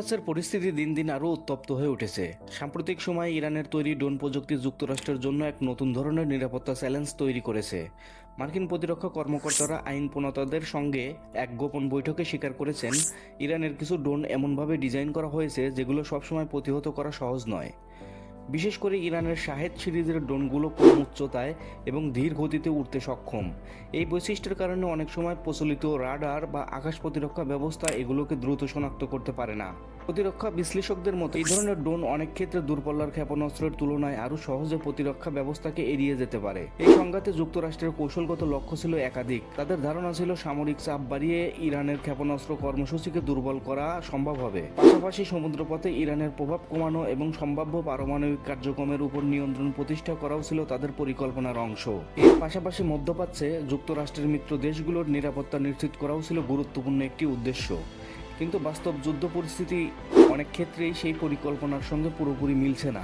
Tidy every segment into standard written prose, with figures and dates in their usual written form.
মধ্যপ্রাচ্যের পরিস্থিতি দিন দিন আরও উত্তপ্ত হয়ে উঠেছে। সাম্প্রতিক সময়ে ইরানের তৈরি ড্রোন প্রযুক্তি যুক্তরাষ্ট্রের জন্য এক নতুন ধরনের নিরাপত্তা চ্যালেঞ্জ তৈরি করেছে। মার্কিন প্রতিরক্ষা কর্মকর্তারা আইন প্রণেতাদের সঙ্গে এক গোপন বৈঠকে স্বীকার করেছেন, ইরানের কিছু ড্রোন এমনভাবে ডিজাইন করা হয়েছে যেগুলো সবসময় প্রতিহত করা সহজ নয়। বিশেষ করে ইরানের শাহেদ সিরিজের ড্রোনগুলো কম উচ্চতায় এবং ধীর গতিতে উড়তে সক্ষম। এই বৈশিষ্ট্যের কারণে অনেক সময় প্রচলিত রাডার বা আকাশ প্রতিরক্ষা ব্যবস্থা এগুলোকে দ্রুত শনাক্ত করতে পারে না। প্রতিরক্ষা বিশ্লেষকদের মতো এই ধরনের ড্রোন অনেক ক্ষেত্রে দূরপাল্লার ক্ষেপণাস্ত্রের তুলনায় আরও সহজে প্রতিরক্ষা ব্যবস্থাকে এড়িয়ে যেতে পারে। এই সংঘাতে যুক্তরাষ্ট্রের কৌশলগত লক্ষ্য ছিল একাধিক। তাদের ধারণা ছিল সামরিক চাপ বাড়িয়ে ইরানের ক্ষেপণাস্ত্র কর্মসূচিকে দুর্বল করা সম্ভব হবে। পাশাপাশি সমুদ্রপথে ইরানের প্রভাব কমানো এবং সম্ভাব্য পারমাণবিক কার্যক্রমের উপর নিয়ন্ত্রণ প্রতিষ্ঠা করাও ছিল তাদের পরিকল্পনার অংশ। এর পাশাপাশি মধ্যপ্রাচ্যে যুক্তরাষ্ট্রের মিত্র দেশগুলোর নিরাপত্তা নিশ্চিত করাও ছিল গুরুত্বপূর্ণ একটি উদ্দেশ্য। কিন্তু বাস্তব যুদ্ধ পরিস্থিতি অনেক ক্ষেত্রেই সেই পরিকল্পনার সঙ্গে পুরোপুরি মিলছে না।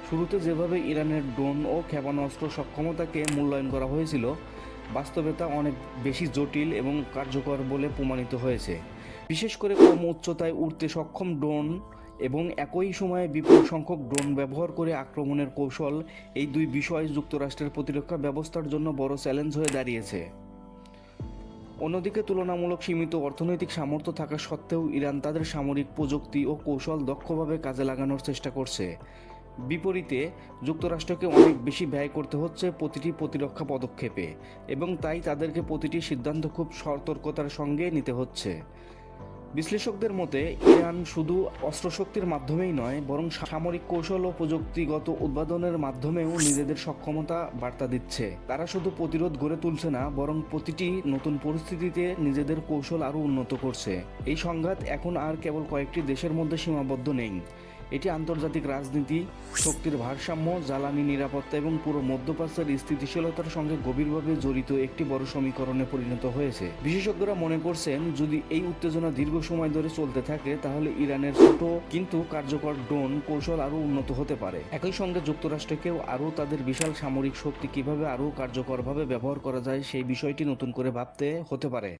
শুরুতে যেভাবে ইরানের ড্রোন ও ক্ষেপণাস্ত্র সক্ষমতাকে মূল্যায়ন করা হয়েছিল, বাস্তবে তা অনেক বেশি জটিল এবং কার্যকর বলে প্রমাণিত হয়েছে। বিশেষ করে কম উচ্চতায় উড়তে সক্ষম ড্রোন এবং একই সময়ে বিপুল সংখ্যক ড্রোন ব্যবহার করে আক্রমণের কৌশল, এই দুই বিষয় যুক্তরাষ্ট্রের প্রতিরক্ষা ব্যবস্থার জন্য বড় চ্যালেঞ্জ হয়ে দাঁড়িয়েছে। অন্যদিকে তুলনামূলক সীমিত অর্থনৈতিক সামর্থ্য থাকা সত্ত্বেও ইরান তাদের সামরিক প্রযুক্তি ও কৌশল দক্ষভাবে কাজে লাগানোর চেষ্টা করছে। বিপরীতে যুক্তরাষ্ট্রকে অনেক বেশি ব্যয় করতে হচ্ছে প্রতিটি প্রতিরক্ষা পদক্ষেপে, এবং তাই তাদেরকে প্রতিটি সিদ্ধান্ত খুব সতর্কতার সঙ্গে নিতে হচ্ছে। বিশ্লেষকদের মতে ইরান শুধু অস্ত্রশক্তির মাধ্যমেই নয়, বরং সামরিক কৌশল ও প্রযুক্তিগত উদ্ভাবনের মাধ্যমেও নিজেদের সক্ষমতা বার্তা দিচ্ছে। তারা শুধু প্রতিরোধ গড়ে তুলছে না, বরং প্রতিটি নতুন পরিস্থিতিতে নিজেদের কৌশল আরও উন্নত করছে। এই সংঘাত এখন আর কেবল কয়েকটি দেশের মধ্যে সীমাবদ্ধ নেই। এটি আন্তর্জাতিক রাজনীতি, শক্তির ভারসাম্য, জ্বালানি নিরাপত্তা এবং পুরো মধ্যপ্রাচ্যের স্থিতিশীলতার সঙ্গে গভীরভাবে জড়িত একটি বড় সমীকরণে পরিণত হয়েছে। বিশেষজ্ঞরা মনে করছেন, যদি এই উত্তেজনা দীর্ঘ সময় ধরে চলতে থাকে, তাহলে ইরানের ছোট কিন্তু কার্যকর ড্রোন কৌশল আরও উন্নত হতে পারে। একই সঙ্গে যুক্তরাষ্ট্রকেও আরও তাদের বিশাল সামরিক শক্তি কিভাবে আরও কার্যকরভাবে ব্যবহার করা যায় সেই বিষয়টি নতুন করে ভাবতে হতে পারে।